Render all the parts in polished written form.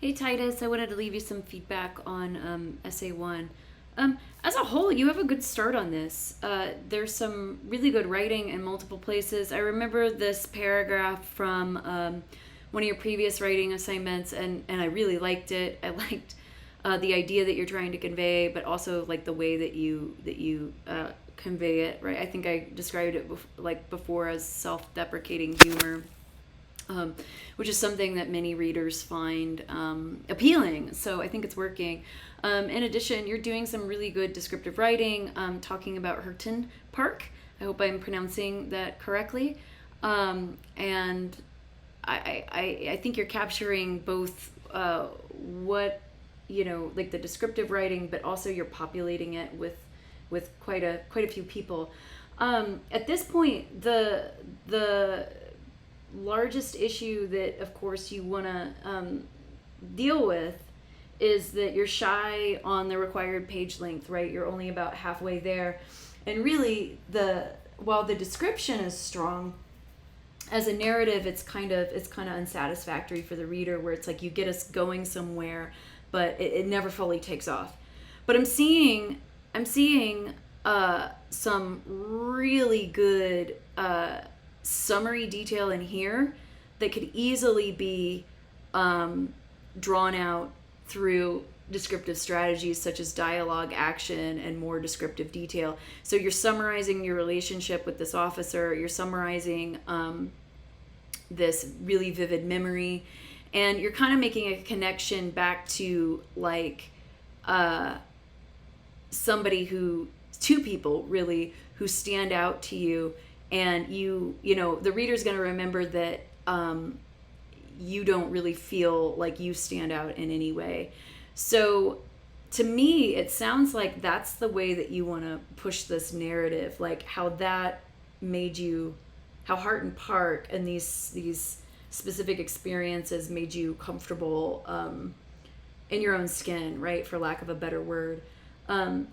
Hey Titus, I wanted to leave you some feedback on Essay 1. As a whole, you have a good start on this. There's some really good writing in multiple places. I remember this paragraph from one of your previous writing assignments, and I really liked it. I liked the idea that you're trying to convey, but also like the way that you convey it. Right? I think I described it before as self-deprecating humor, which is something that many readers find appealing. So I think it's working. In addition, you're doing some really good descriptive writing, talking about Herton Park. I hope I'm pronouncing that correctly. And I think you're capturing both what, like the descriptive writing, but also you're populating it with quite a few people. At this point, the largest issue that, of course, you want to deal with is that you're shy on the required page length, right? You're only about halfway there. And really, while the description is strong, as a narrative, it's kind of unsatisfactory for the reader, where it's like you get us going somewhere, but it never fully takes off. But I'm seeing some really good summary detail in here that could easily be drawn out through descriptive strategies such as dialogue, action, and more descriptive detail. So you're summarizing your relationship with this officer, you're summarizing this really vivid memory, and you're kind of making a connection back to like two people really who stand out to you, and the reader's going to remember that you don't really feel like you stand out in any way. So to me, it sounds like that's the way that you want to push this narrative, like how that made you, how Harton Park and these specific experiences made you comfortable in your own skin, right, for lack of a better word.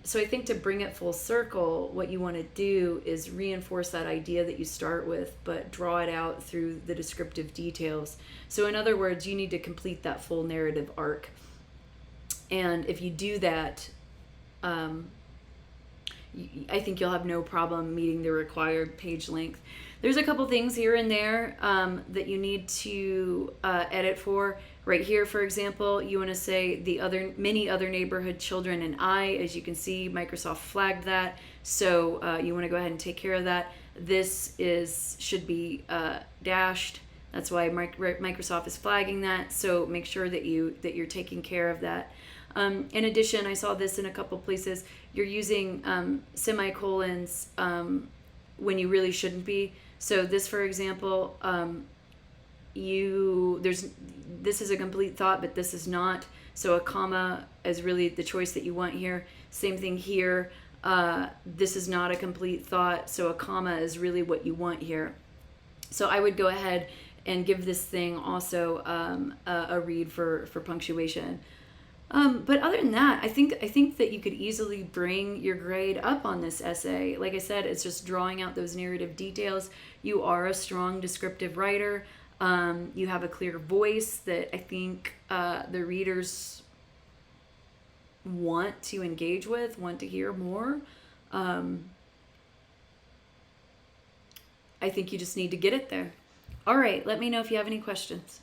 So I think to bring it full circle, what you want to do is reinforce that idea that you start with, but draw it out through the descriptive details. So in other words, you need to complete that full narrative arc. And if you do that, I think you'll have no problem meeting the required page length. There's a couple things here and there that you need to edit for. Right here, for example, you want to say many other neighborhood children and I. As you can see, Microsoft flagged that, so you want to go ahead and take care of that. This should be dashed. That's why Microsoft is flagging that. So make sure that you're taking care of that. In addition, I saw this in a couple places. You're using semicolons when you really shouldn't be. So this, for example, this is a complete thought, but this is not. So a comma is really the choice that you want here. Same thing here. This is not a complete thought, so a comma is really what you want here. So I would go ahead and give this thing also a read for punctuation. But other than that, I think that you could easily bring your grade up on this essay. Like I said, it's just drawing out those narrative details. You are a strong descriptive writer. You have a clear voice that I think the readers want to engage with, want to hear more. I think you just need to get it there. All right, let me know if you have any questions.